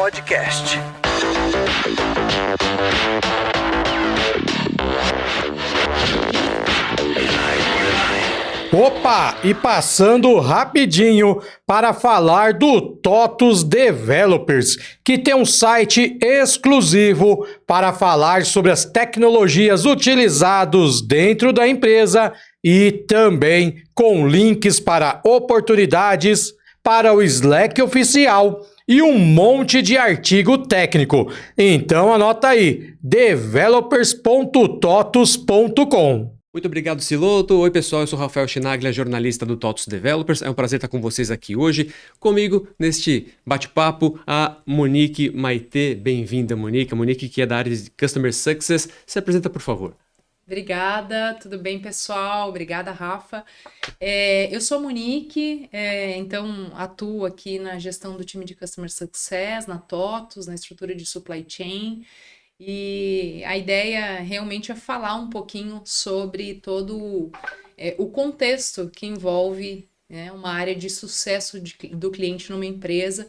Podcast. Opa! E passando rapidinho para falar do TOTUS Developers, que tem um site exclusivo para falar sobre as tecnologias utilizadas dentro da empresa e também com links para oportunidades para o Slack oficial e um monte de artigo técnico. Então anota aí, developers.totus.com. Muito obrigado, Siloto. Oi, pessoal, eu sou Rafael Chinaglia, jornalista do TOTUS Developers. É um prazer estar com vocês aqui hoje. Comigo, neste bate-papo, a Monique Maitê. Bem-vinda, Monique. A Monique, que é da área de Customer Success. Se apresenta, por favor. Obrigada, tudo bem, pessoal? Obrigada, Rafa. Eu sou a Monique, então atuo aqui na gestão do time de Customer Success, na TOTUS, na estrutura de supply chain. E a ideia realmente é falar um pouquinho sobre todo o contexto que envolve, né, uma área de sucesso do cliente numa empresa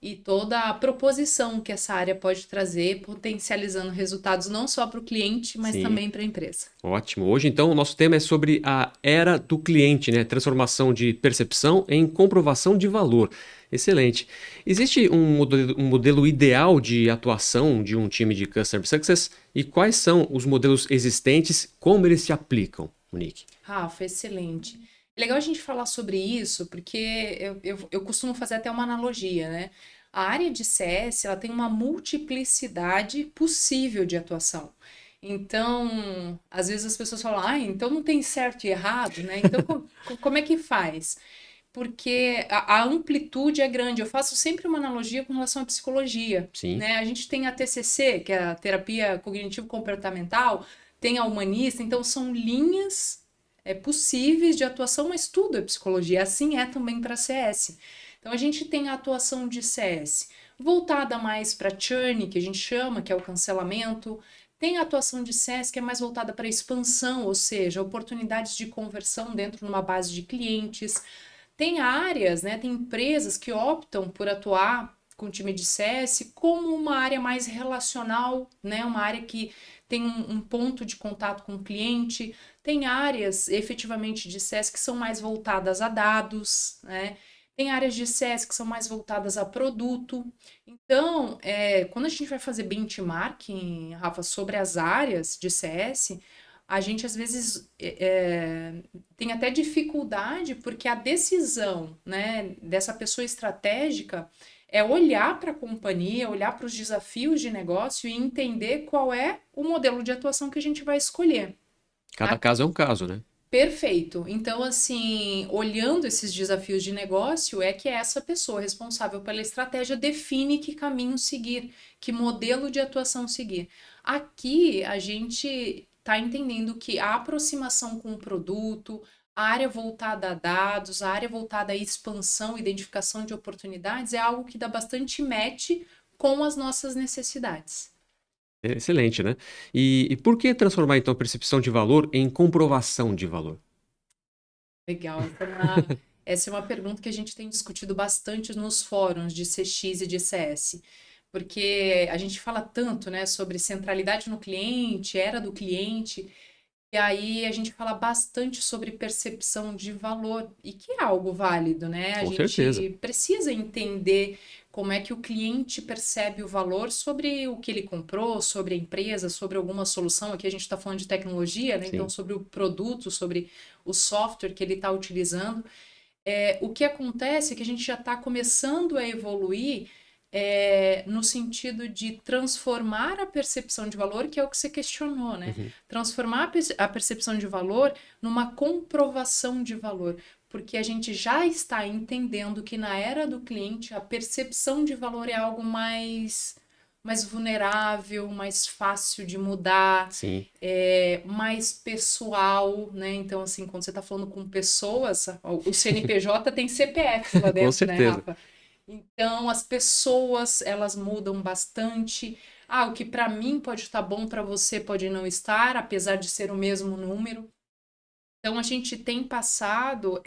e toda a proposição que essa área pode trazer, potencializando resultados não só para o cliente, mas também para a empresa. Ótimo. Hoje, então, o nosso tema é sobre a era do cliente, né? Transformação de percepção em comprovação de valor. Excelente. Existe um modelo ideal de atuação de um time de Customer Success? E quais são os modelos existentes, como eles se aplicam, Monique? Rafa, excelente. É legal a gente falar sobre isso, porque eu costumo fazer até uma analogia, né? A área de CS, ela tem uma multiplicidade possível de atuação. Então, às vezes as pessoas falam, então não tem certo e errado, né? Então, como é que faz? Porque a amplitude é grande. Eu faço sempre uma analogia com relação à psicologia. Sim. Né? A gente tem a TCC, que é a terapia cognitivo-comportamental, tem a humanista, então são linhas possíveis de atuação, mas tudo é psicologia. Assim é também para CS. Então a gente tem a atuação de CS voltada mais para churn, que a gente chama, que é o cancelamento. Tem a atuação de CS que é mais voltada para expansão, ou seja, oportunidades de conversão dentro de uma base de clientes. Tem áreas, né, tem empresas que optam por atuar com o time de CS como uma área mais relacional, né, uma área que tem um ponto de contato com o cliente. Tem áreas efetivamente de CS que são mais voltadas a dados, né? Tem áreas de CS que são mais voltadas a produto. Então, quando a gente vai fazer benchmarking, Rafa, sobre as áreas de CS, a gente às vezes tem até dificuldade, porque a decisão, né, dessa pessoa estratégica é olhar para a companhia, olhar para os desafios de negócio e entender qual é o modelo de atuação que a gente vai escolher. Cada caso é um caso, né? Perfeito. Então, assim, olhando esses desafios de negócio, é que essa pessoa responsável pela estratégia define que caminho seguir, que modelo de atuação seguir. Aqui, a gente está entendendo que a aproximação com o produto, a área voltada a dados, a área voltada à expansão, identificação de oportunidades, é algo que dá bastante match com as nossas necessidades. Excelente, né? E por que transformar, então, a percepção de valor em comprovação de valor? Legal, essa é uma pergunta que a gente tem discutido bastante nos fóruns de CX e de CS, porque a gente fala tanto, né, sobre centralidade no cliente, era do cliente, e aí a gente fala bastante sobre percepção de valor, e que é algo válido, né? A Com gente certeza. precisa entender como é que o cliente percebe o valor sobre o que ele comprou, sobre a empresa, sobre alguma solução. Aqui a gente está falando de tecnologia, né? Então Sim. sobre o produto, sobre o software que ele está utilizando. O que acontece é que a gente já está começando a evoluir no sentido de transformar a percepção de valor, que é o que você questionou, né? Uhum. Transformar a percepção de valor numa comprovação de valor, porque a gente já está entendendo que na era do cliente a percepção de valor é algo mais vulnerável, mais fácil de mudar, Sim. mais pessoal, né? Então, assim, quando você está falando com pessoas, o CNPJ tem CPF lá Com dentro, né, certeza. Rafa? Então, as pessoas, elas mudam bastante. O que para mim pode estar bom, para você pode não estar, apesar de ser o mesmo número. Então, a gente tem passado,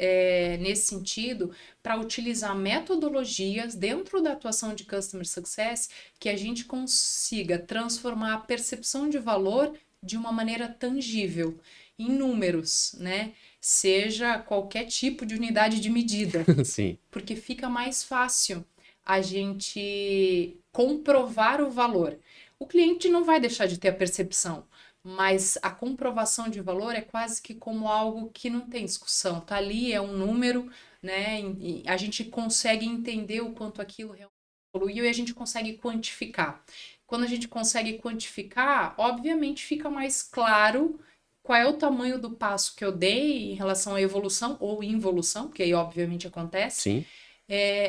nesse sentido, para utilizar metodologias dentro da atuação de Customer Success que a gente consiga transformar a percepção de valor de uma maneira tangível, em números, né? Seja qualquer tipo de unidade de medida, Sim, porque fica mais fácil a gente comprovar o valor. O cliente não vai deixar de ter a percepção, mas a comprovação de valor é quase que como algo que não tem discussão. Tá ali, é um número, né? E a gente consegue entender o quanto aquilo realmente evoluiu e a gente consegue quantificar. Quando a gente consegue quantificar, obviamente fica mais claro qual é o tamanho do passo que eu dei em relação à evolução ou involução, porque aí obviamente acontece, sim.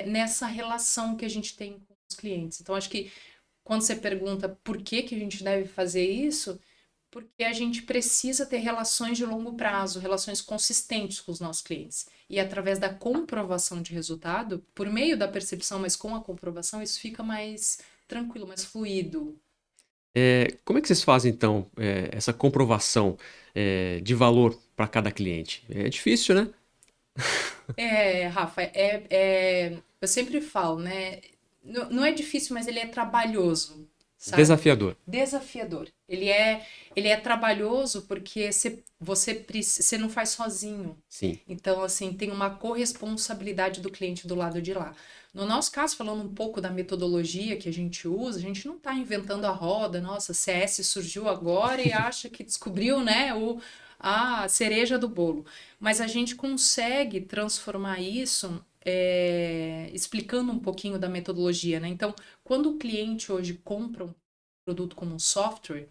nessa relação que a gente tem com os clientes. Então, acho que quando você pergunta por que que a gente deve fazer isso, porque a gente precisa ter relações de longo prazo, relações consistentes com os nossos clientes. E através da comprovação de resultado, por meio da percepção, mas com a comprovação, isso fica mais tranquilo, mais fluido. Como é que vocês fazem, então, essa comprovação de valor para cada cliente? É difícil, né? Rafa, eu sempre falo, né? Não é difícil, mas ele é trabalhoso, sabe? Desafiador. Desafiador. Ele é trabalhoso porque você não faz sozinho. Sim. Então, assim, tem uma corresponsabilidade do cliente do lado de lá. No nosso caso, falando um pouco da metodologia que a gente usa, a gente não está inventando a roda, nossa, CS surgiu agora e acha que descobriu, né, a cereja do bolo. Mas a gente consegue transformar isso explicando um pouquinho da metodologia, né? Então, quando o cliente hoje compra um produto como um software,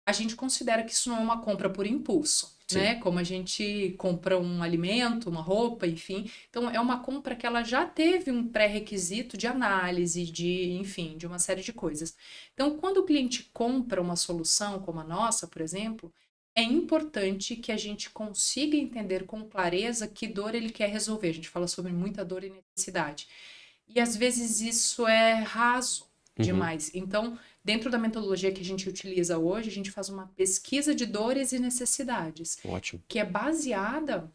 a gente considera que isso não é uma compra por impulso, Sim. né? Como a gente compra um alimento, uma roupa, enfim. Então, é uma compra que ela já teve um pré-requisito de análise, enfim, de uma série de coisas. Então, quando o cliente compra uma solução como a nossa, por exemplo, é importante que a gente consiga entender com clareza que dor ele quer resolver. A gente fala sobre muita dor e necessidade. E às vezes isso é raso Uhum. demais. Então, dentro da metodologia que a gente utiliza hoje, a gente faz uma pesquisa de dores e necessidades, Ótimo. que é baseada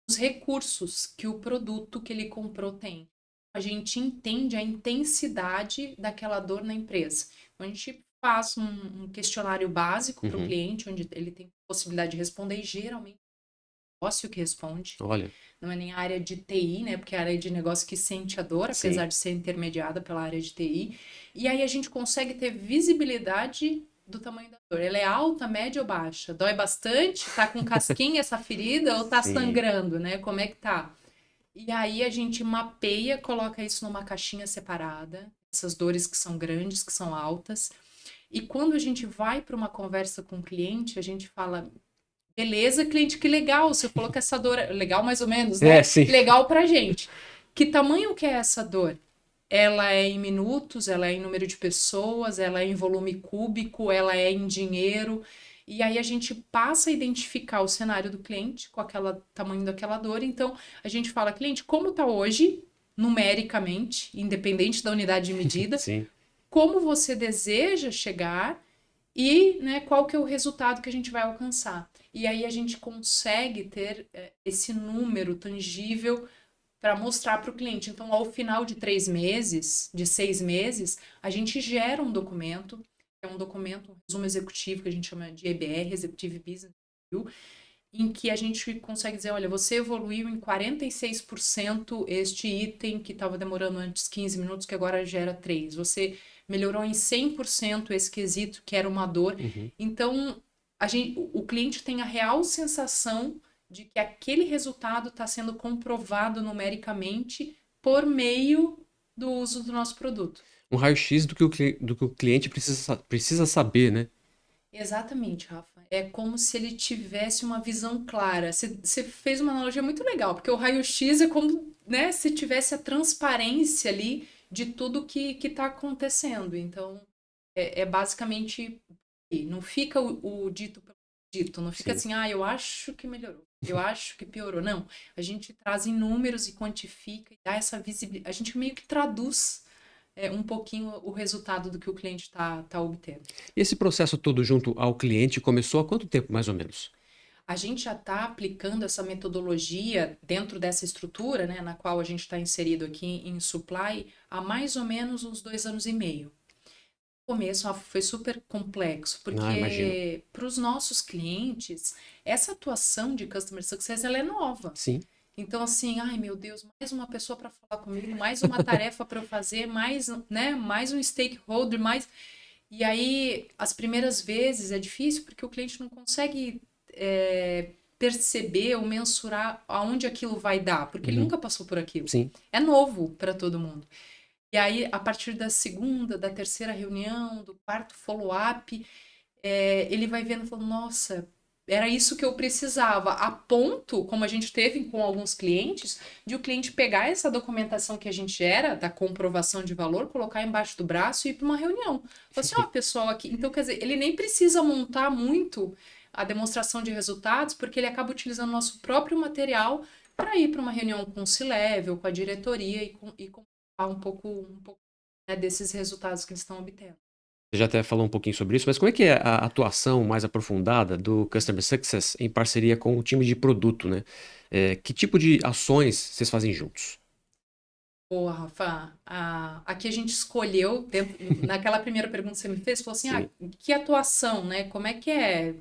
nos recursos que o produto que ele comprou tem. A gente entende a intensidade daquela dor na empresa. Então, a gente faz um questionário básico para o Uhum. cliente, onde ele tem possibilidade de responder, e geralmente é o negócio que responde. Olha, Não é nem a área de TI, né? Porque é a área de negócio que sente a dor, sim. apesar de ser intermediada pela área de TI. E aí a gente consegue ter visibilidade do tamanho da dor. Ela é alta, média ou baixa? Dói bastante? Tá com casquinha essa ferida ou tá Sim. sangrando, né? Como é que tá? E aí a gente mapeia, coloca isso numa caixinha separada, essas dores que são grandes, que são altas. E quando a gente vai para uma conversa com o cliente, a gente fala: beleza, cliente, que legal. Você falou que essa dor é legal, mais ou menos, né? Sim. Legal pra gente. Que tamanho que é essa dor? Ela é em minutos, ela é em número de pessoas, ela é em volume cúbico, ela é em dinheiro. E aí a gente passa a identificar o cenário do cliente com aquela tamanho daquela dor. Então a gente fala, cliente, como está hoje, numericamente, independente da unidade de medida, Sim. como você deseja chegar e, né, qual que é o resultado que a gente vai alcançar. E aí a gente consegue ter esse número tangível para mostrar para o cliente. Então, ao final de 3 meses, de 6 meses, a gente gera um documento, que é um documento, um resumo executivo, que a gente chama de EBR, Executive Business Review, em que a gente consegue dizer, olha, você evoluiu em 46% este item que estava demorando antes 15 minutos, que agora gera 3. Você melhorou em 100% esse quesito, que era uma dor. Uhum. Então, o cliente tem a real sensação de que aquele resultado está sendo comprovado numericamente por meio do uso do nosso produto. Um raio-x do que o cliente precisa saber, né? Exatamente, Rafa. É como se ele tivesse uma visão clara. Você fez uma analogia muito legal, porque o raio-x é como, né, se tivesse a transparência ali de tudo que está acontecendo. Então, é basicamente, não fica o dito pelo dito, não fica Sim. assim, eu acho que melhorou, eu acho que piorou. Não, a gente traz em números e quantifica e dá essa visibilidade. A gente meio que traduz um pouquinho o resultado do que o cliente está obtendo. E esse processo todo junto ao cliente começou há quanto tempo, mais ou menos? a gente já está aplicando essa metodologia dentro dessa estrutura, né, na qual a gente está inserido aqui em supply há mais ou menos uns 2 anos e meio. No começo foi super complexo, Ah, imagino. porque para os nossos clientes, essa atuação de Customer Success ela é nova. Sim. Então, assim, ai meu Deus, mais uma pessoa para falar comigo, mais uma tarefa para eu fazer, mais, né, mais um stakeholder, mais. E aí, as primeiras vezes é difícil porque o cliente não consegue perceber ou mensurar aonde aquilo vai dar, porque ele Uhum. nunca passou por aquilo. Sim. É novo para todo mundo. E aí, a partir da segunda, da terceira reunião, do quarto follow-up, ele vai vendo e falando, nossa, era isso que eu precisava. A ponto, como a gente teve com alguns clientes, de o cliente pegar essa documentação que a gente gera, da comprovação de valor, colocar embaixo do braço e ir para uma reunião. Falar assim, ó, pessoal aqui. Então, quer dizer, ele nem precisa montar muito a demonstração de resultados, porque ele acaba utilizando o nosso próprio material para ir para uma reunião com o C-Level, com a diretoria e comprovar um pouco né, desses resultados que eles estão obtendo. Você já até falou um pouquinho sobre isso, mas como é que é a atuação mais aprofundada do Customer Success em parceria com o time de produto, né? Que tipo de ações vocês fazem juntos? Boa, Rafa. Aqui a gente escolheu, naquela primeira pergunta que você me fez, falou assim, Sim. que atuação, né? Como é que é?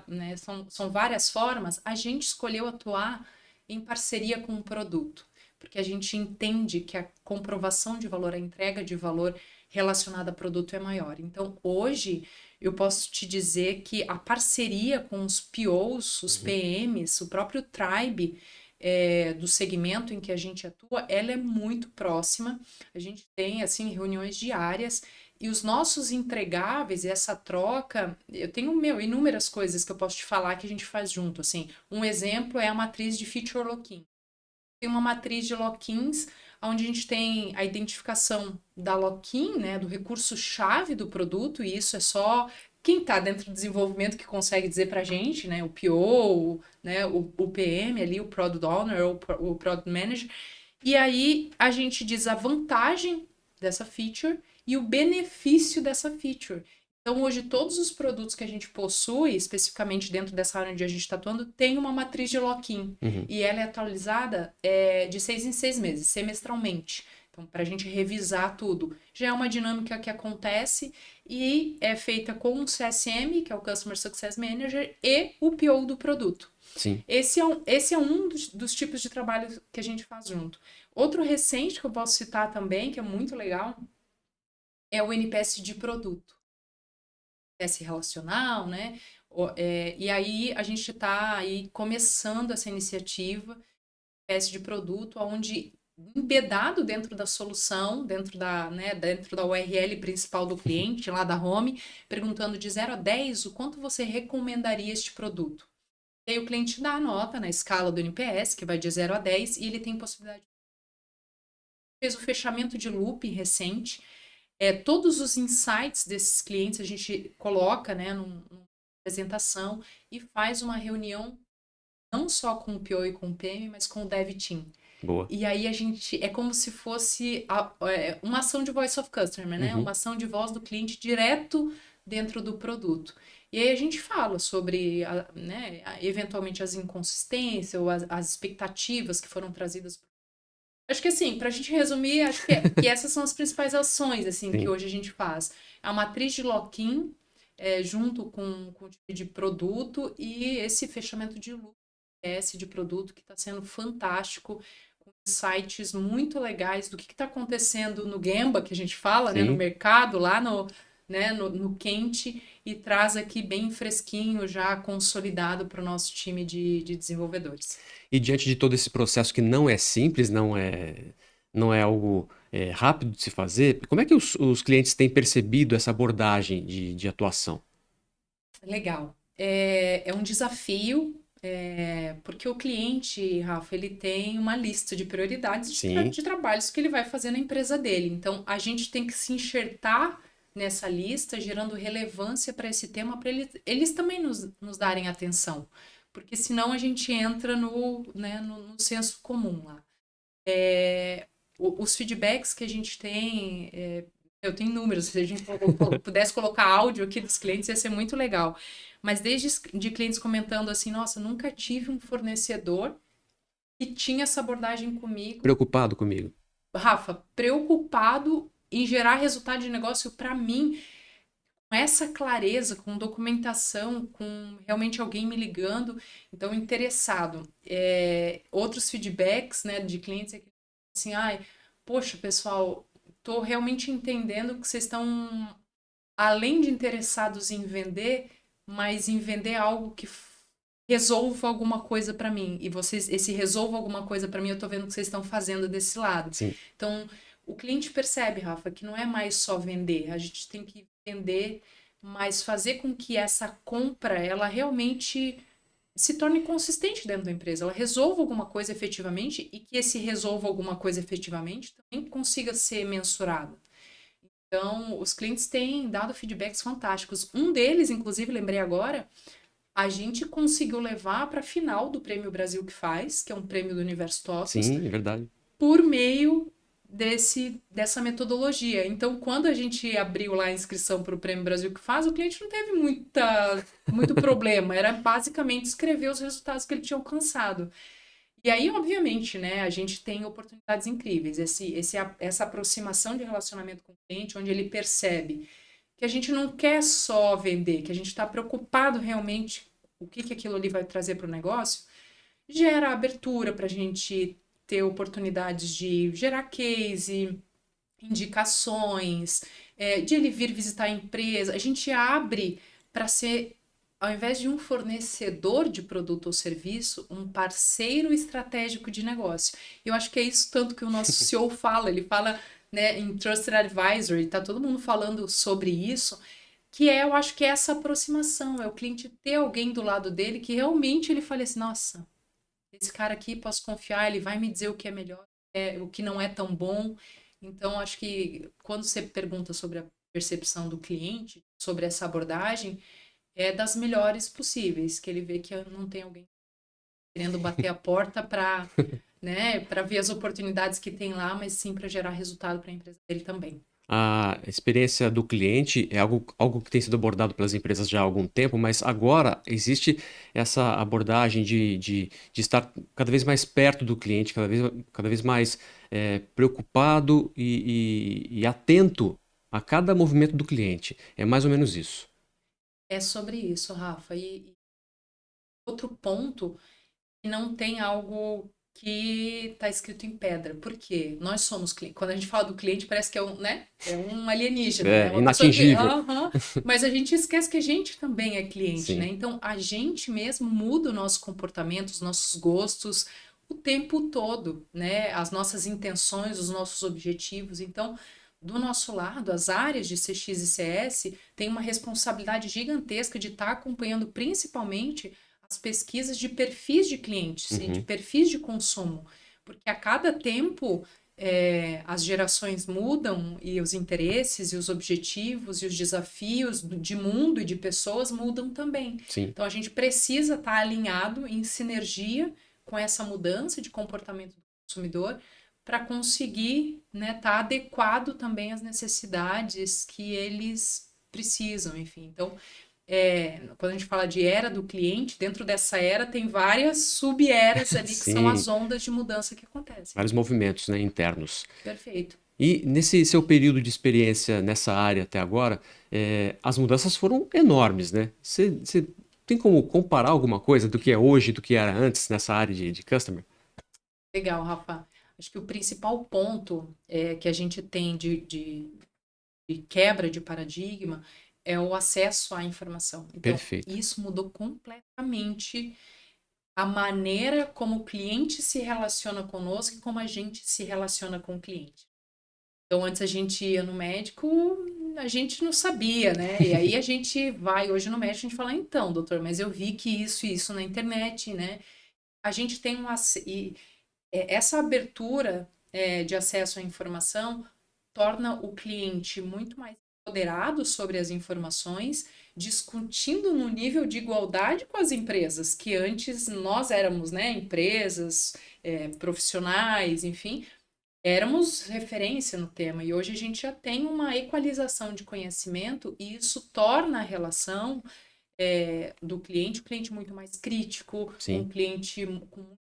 Né, são várias formas. A gente escolheu atuar em parceria com o produto, porque a gente entende que a comprovação de valor, a entrega de valor relacionada a produto é maior. Então, hoje, eu posso te dizer que a parceria com os POs, os PMs, o próprio Tribe, do segmento em que a gente atua, ela é muito próxima. A gente tem, assim, reuniões diárias e os nossos entregáveis, essa troca, eu tenho, inúmeras coisas que eu posso te falar que a gente faz junto, assim. Um exemplo é a matriz de Feature Lock-in. Tem uma matriz de lock-ins, onde a gente tem a identificação da lock-in, né, do recurso-chave do produto, e isso é só quem está dentro do desenvolvimento que consegue dizer para a gente, né, o PO, né, o PM ali, o Product Owner ou o Product Manager, e aí a gente diz a vantagem dessa feature e o benefício dessa feature. Então, hoje, todos os produtos que a gente possui, especificamente dentro dessa área onde a gente está atuando, tem uma matriz de lock-in. Uhum. E ela é atualizada de 6 em 6 meses, semestralmente. Então, para a gente revisar tudo. Já é uma dinâmica que acontece e é feita com o CSM, que é o Customer Success Manager, e o PO do produto. Sim. Esse é um dos tipos de trabalho que a gente faz junto. Outro recente que eu posso citar também, que é muito legal, é o NPS de produto. NPS relacional, né? E aí a gente está aí começando essa iniciativa, NPS de produto, onde embedado dentro da solução, dentro da URL principal do cliente, lá da home, perguntando de 0 a 10, o quanto você recomendaria este produto. E aí o cliente dá a nota na escala do NPS, que vai de 0 a 10, e ele tem possibilidade. Fez o fechamento de loop recente. Todos os insights desses clientes a gente coloca, né, numa apresentação e faz uma reunião não só com o PO e com o PM, mas com o Dev Team. Boa. E aí a gente, é como se fosse uma ação de Voice of Customer, né? Uhum. Uma ação de voz do cliente direto dentro do produto. E aí a gente fala sobre, né, eventualmente as inconsistências ou as expectativas que foram trazidas. Acho que assim, para a gente resumir, acho que essas são as principais ações assim que Sim. hoje a gente faz. A matriz de lock-in, junto com o tipo de produto e esse fechamento de loop de produto que está sendo fantástico, com insights muito legais do que está acontecendo no Gemba, que a gente fala, né, no Sim. mercado, lá no quente, e traz aqui bem fresquinho, já consolidado para o nosso time de desenvolvedores. E diante de todo esse processo que não é simples, não é algo rápido de se fazer, como é que os clientes têm percebido essa abordagem de atuação? Legal. É um desafio, porque o cliente, Rafa, ele tem uma lista de prioridades Sim. de trabalhos que ele vai fazer na empresa dele. Então, a gente tem que se enxertar nessa lista, gerando relevância para esse tema, para eles também nos darem atenção. Porque senão a gente entra no senso comum lá. Os feedbacks que a gente tem Eu tenho números, se a gente pudesse colocar áudio aqui dos clientes, ia ser muito legal. Mas desde de clientes comentando assim, nossa, nunca tive um fornecedor que tinha essa abordagem comigo. Preocupado comigo. Rafa, preocupado em gerar resultado de negócio para mim, com essa clareza, com documentação, com realmente alguém me ligando, então interessado. Outros feedbacks, né, de clientes é que assim, ai, poxa, pessoal, tô realmente entendendo que vocês estão além de interessados em vender, mas em vender algo que resolva alguma coisa para mim. E vocês, esse resolva alguma coisa para mim, eu tô vendo que vocês estão fazendo desse lado. Sim. Então, o cliente percebe, Rafa, que não é mais só vender, a gente tem que vender, mas fazer com que essa compra, ela realmente se torne consistente dentro da empresa, ela resolva alguma coisa efetivamente e que esse resolva alguma coisa efetivamente também consiga ser mensurado. Então, os clientes têm dado feedbacks fantásticos. Um deles, inclusive, lembrei agora, a gente conseguiu levar para a final do Prêmio Brasil que faz, que é um prêmio do Universo TOTUS, Sim, é verdade. por meio dessa metodologia. Então, quando a gente abriu lá a inscrição para o Prêmio Brasil que faz, o cliente não teve muito problema. Era basicamente escrever os resultados que ele tinha alcançado. E aí, obviamente, né, a gente tem oportunidades incríveis. Essa aproximação de relacionamento com o cliente, onde ele percebe que a gente não quer só vender, que a gente está preocupado realmente o que aquilo ali vai trazer para o negócio, gera abertura para a gente ter oportunidades de gerar case, indicações, de ele vir visitar a empresa. A gente abre para ser, ao invés de um fornecedor de produto ou serviço, um parceiro estratégico de negócio. Eu acho que é isso tanto que o nosso CEO fala, ele fala, né, em Trusted Advisory, tá todo mundo falando sobre isso, que eu acho que é essa aproximação, é o cliente ter alguém do lado dele que realmente ele fale assim, nossa, esse cara aqui posso confiar, ele vai me dizer o que é melhor, o que não é tão bom. Então, acho que quando você pergunta sobre a percepção do cliente, sobre essa abordagem, é das melhores possíveis, que ele vê que não tem alguém querendo bater a porta para, né, para ver as oportunidades que tem lá, mas sim para gerar resultado para a empresa dele também. A experiência do cliente é algo que tem sido abordado pelas empresas já há algum tempo, mas agora existe essa abordagem de estar cada vez mais perto do cliente, cada vez mais preocupado e atento a cada movimento do cliente. É mais ou menos isso. É sobre isso, Rafa. E outro ponto que não tem algo que está escrito em pedra. Por quê? Nós somos clientes. Quando a gente fala do cliente, parece que é um, né? É um alienígena, né? É Uma pessoa que. inatingível. Aham. Mas a gente esquece que a gente também é cliente, né? Sim, Então a gente mesmo muda o nosso comportamento, os nossos gostos o tempo todo, né? As nossas intenções, os nossos objetivos. Então, do nosso lado, as áreas de CX e CS têm uma responsabilidade gigantesca de estar acompanhando principalmente as pesquisas de perfis de clientes e de uhum, perfis de consumo, porque a cada tempo as gerações mudam e os interesses e os objetivos e os desafios de mundo e de pessoas mudam também. sim. Então a gente precisa estar alinhado em sinergia com essa mudança de comportamento do consumidor para conseguir, né, estar adequado também às necessidades que eles precisam, enfim. Então, quando a gente fala de era do cliente, dentro dessa era tem várias sub-eras ali que são Sim, as ondas de mudança que acontecem. vários movimentos, né, internos. Perfeito. E nesse seu período de experiência nessa área até agora, as mudanças foram enormes, né? Você tem como comparar alguma coisa do que é hoje, do que era antes nessa área de customer? Legal, Rafa. Acho que o principal ponto que a gente tem de quebra de paradigma é o acesso à informação. Então, Perfeito. isso mudou completamente a maneira como o cliente se relaciona conosco e como a gente se relaciona com o cliente. Então, antes a gente ia no médico, a gente não sabia, né? E aí a gente vai hoje no médico, a gente fala, então, doutor, mas eu vi que isso e isso na internet, né? A gente tem essa abertura de acesso à informação torna o cliente muito mais empoderado sobre as informações, discutindo no nível de igualdade com as empresas, que antes nós éramos, né, empresas, profissionais, enfim, éramos referência no tema e hoje a gente já tem uma equalização de conhecimento e isso torna a relação do cliente, um cliente muito mais crítico, um Sim, cliente com muita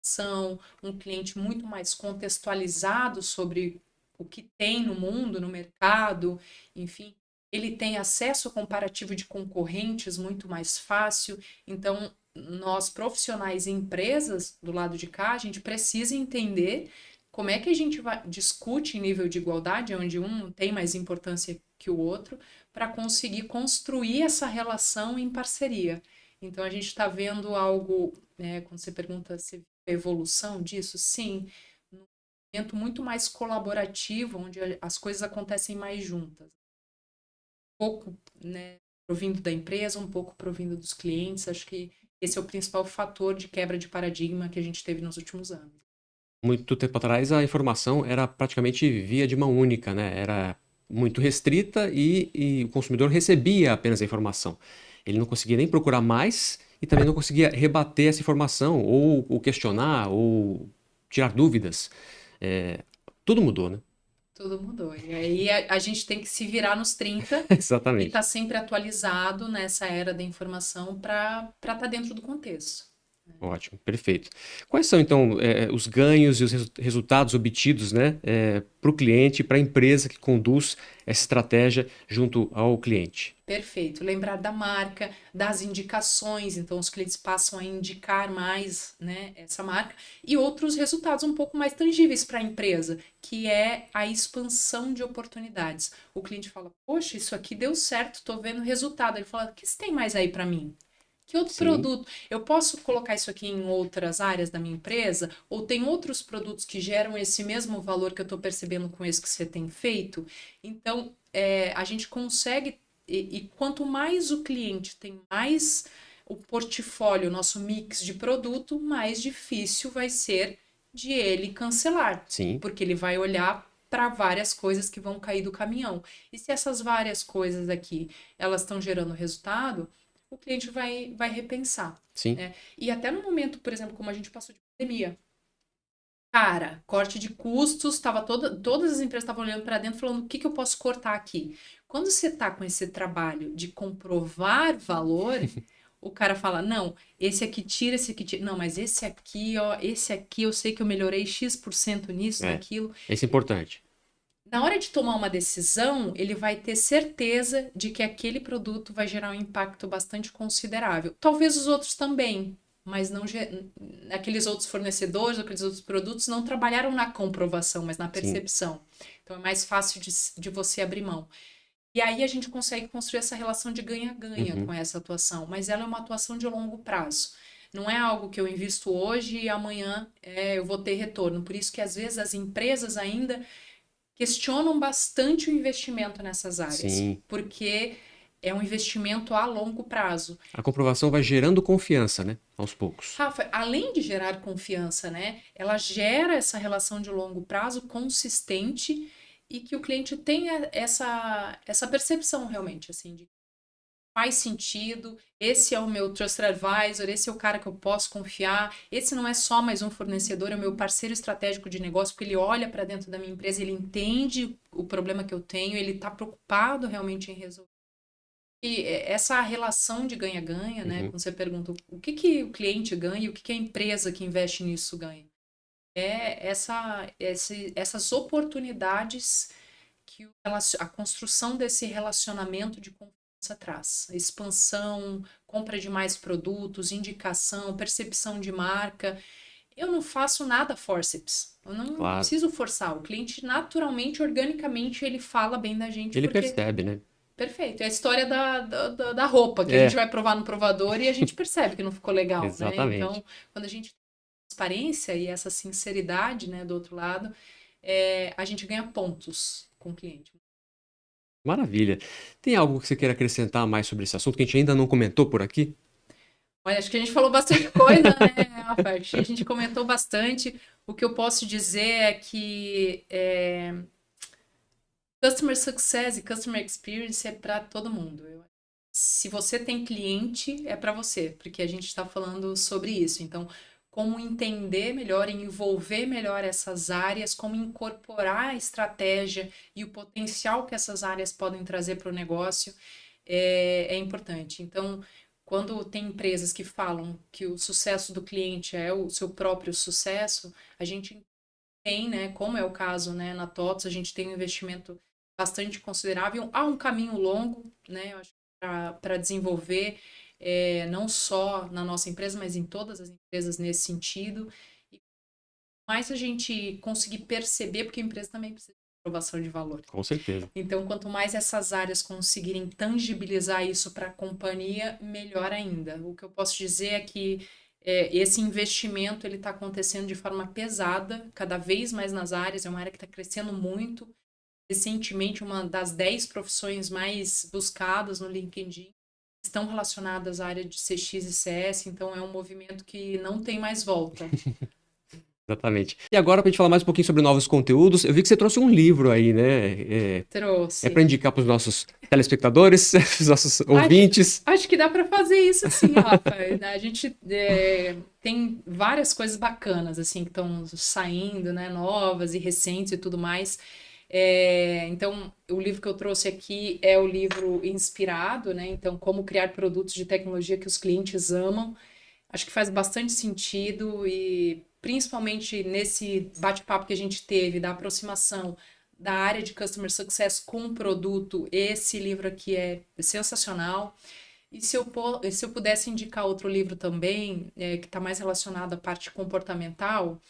ação, um cliente muito mais contextualizado sobre o que tem no mundo, no mercado, enfim. Ele tem acesso comparativo de concorrentes muito mais fácil. Então, nós profissionais e empresas do lado de cá, a gente precisa entender como é que a gente discute em nível de igualdade, onde um tem mais importância que o outro, para conseguir construir essa relação em parceria. Então, a gente está vendo algo, né, quando você pergunta se a evolução disso, sim, num momento muito mais colaborativo, onde as coisas acontecem mais juntas. Um pouco, né, provindo da empresa, um pouco provindo dos clientes. Acho que esse é o principal fator de quebra de paradigma que a gente teve nos últimos anos. muito tempo atrás a informação era praticamente via de mão única, né? Era muito restrita e o consumidor recebia apenas a informação. Ele não conseguia nem procurar mais e também não conseguia rebater essa informação ou questionar ou tirar dúvidas. É, tudo mudou, né? Tudo mudou. E aí a gente tem que se virar nos 30 e Exatamente. estar sempre atualizado nessa era da informação para estar dentro do contexto. Ótimo, perfeito. Quais são, então, os ganhos e os resultados obtidos, né, para o cliente, para a empresa que conduz essa estratégia junto ao cliente? Perfeito. Lembrar da marca, das indicações, então os clientes passam a indicar mais, né, essa marca, e outros resultados um pouco mais tangíveis para a empresa, que é a expansão de oportunidades. O cliente fala: Poxa, isso aqui deu certo, estou vendo o resultado. Ele fala: O que você tem mais aí para mim? Que outro Sim, produto? Eu posso colocar isso aqui em outras áreas da minha empresa? Ou tem outros produtos que geram esse mesmo valor que eu estou percebendo com esse que você tem feito? Então, a gente consegue, e quanto mais o cliente tem mais o portfólio, o nosso mix de produto, mais difícil vai ser de ele cancelar, sim, porque ele vai olhar para várias coisas que vão cair do caminhão. E se essas várias coisas aqui, elas estão gerando resultado, o cliente vai repensar, sim. né? E até no momento, por exemplo, como a gente passou de pandemia, cara, corte de custos, todas as empresas estavam olhando para dentro falando o que eu posso cortar aqui. Quando você está com esse trabalho de comprovar valor, o cara fala, não, esse aqui tira, esse aqui tira. Não, mas esse aqui, ó, esse aqui eu sei que eu melhorei X% nisso, É, naquilo. isso é importante. Na hora de tomar uma decisão, ele vai ter certeza de que aquele produto vai gerar um impacto bastante considerável. Talvez os outros também, mas não aqueles outros fornecedores, aqueles outros produtos não trabalharam na comprovação, mas na Sim, percepção. Então é mais fácil de você abrir mão. E aí a gente consegue construir essa relação de ganha-ganha com uhum, essa atuação, mas ela é uma atuação de longo prazo. Não é algo que eu invisto hoje e amanhã eu vou ter retorno. Por isso que às vezes as empresas ainda questionam bastante o investimento nessas áreas, sim. porque é um investimento a longo prazo. A comprovação vai gerando confiança, né? Aos poucos. Rafa, além de gerar confiança, né, ela gera essa relação de longo prazo consistente e que o cliente tenha essa percepção realmente, assim, de faz sentido, esse é o meu trusted advisor, esse é o cara que eu posso confiar, esse não é só mais um fornecedor, é o meu parceiro estratégico de negócio, porque ele olha para dentro da minha empresa, ele entende o problema que eu tenho, ele está preocupado realmente em resolver. E essa relação de ganha-ganha, né? Uhum. Quando você pergunta o que que o cliente ganha e o que que a empresa que investe nisso ganha. É essas oportunidades que a construção desse relacionamento de confiança traz. Expansão, compra de mais produtos, indicação, percepção de marca. Eu não faço nada forceps. Eu não Claro. preciso forçar. O cliente naturalmente, organicamente, ele fala bem da gente Ele porque percebe, né? perfeito. É a história da roupa que a gente É, vai provar no provador e a gente percebe que não ficou legal, né? exatamente. Então, quando a gente tem transparência e essa sinceridade, né, do outro lado, a gente ganha pontos com o cliente. Maravilha. Tem algo que você queira acrescentar mais sobre esse assunto que a gente ainda não comentou por aqui? Olha, acho que a gente falou bastante coisa, né, Rafa? Acho que a gente comentou bastante. O que eu posso dizer é que Customer Success e Customer Experience é para todo mundo. Se você tem cliente, é para você, porque a gente está falando sobre isso. Então, como entender melhor, envolver melhor essas áreas, como incorporar a estratégia e o potencial que essas áreas podem trazer para o negócio é importante. Então, quando tem empresas que falam que o sucesso do cliente é o seu próprio sucesso, a gente tem, né, como é o caso, né, na TOTVS, a gente tem um investimento bastante considerável. Há um caminho longo, né, eu acho, para desenvolver, não só na nossa empresa, mas em todas as empresas nesse sentido. E mais a gente conseguir perceber, porque a empresa também precisa de provação de valor. Com certeza. Então, quanto mais essas áreas conseguirem tangibilizar isso para a companhia, melhor ainda. O que eu posso dizer é que esse investimento ele está acontecendo de forma pesada, cada vez mais nas áreas, é uma área que está crescendo muito. Recentemente, uma das 10 profissões mais buscadas no LinkedIn estão relacionadas à área de CX e CS, então é um movimento que não tem mais volta. Exatamente. E agora, para a gente falar mais um pouquinho sobre novos conteúdos, eu vi que você trouxe um livro aí, né? Trouxe. É para indicar para os nossos telespectadores, os nossos ouvintes. Acho que dá para fazer isso sim, Rafa. A gente tem várias coisas bacanas assim que estão saindo, né? Novas e recentes e tudo mais. Então, o livro que eu trouxe aqui é o livro Inspirado, né? Então, como criar produtos de tecnologia que os clientes amam. Acho que faz bastante sentido e principalmente nesse bate-papo que a gente teve da aproximação da área de Customer Success com o produto, esse livro aqui é sensacional. E se eu pudesse indicar outro livro também, que está mais relacionado à parte comportamental,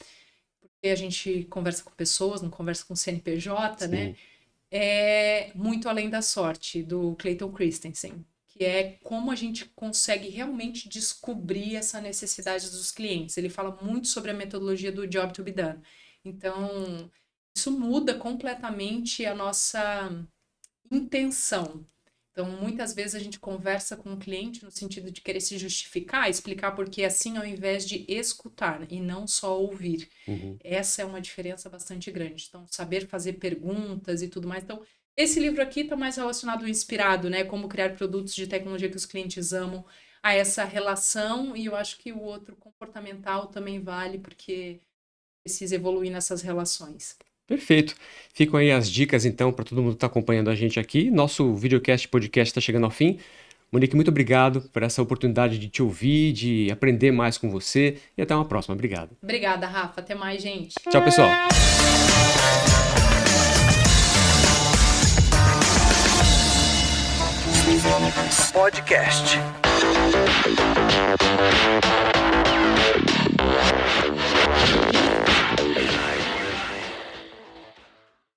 porque a gente conversa com pessoas, não conversa com CNPJ, né? É Muito Além da Sorte, do Clayton Christensen, que é como a gente consegue realmente descobrir essa necessidade dos clientes. Ele fala muito sobre a metodologia do Job to be Done. Então, isso muda completamente a nossa intenção. Então, muitas vezes a gente conversa com o cliente no sentido de querer se justificar, explicar por que assim, ao invés de escutar e não só ouvir. Essa é uma diferença bastante grande. Então, saber fazer perguntas e tudo mais. Então, esse livro aqui está mais relacionado ao inspirado, né? Como criar produtos de tecnologia que os clientes amam, a essa relação. E eu acho que o outro comportamental também vale, porque precisa evoluir nessas relações. Perfeito. Ficam aí as dicas, então, para todo mundo que está acompanhando a gente aqui. Nosso videocast, podcast está chegando ao fim. Monique, muito obrigado por essa oportunidade de te ouvir, de aprender mais com você. E até uma próxima. Obrigado. Obrigada, Rafa. Até mais, gente. Tchau, pessoal. Podcast.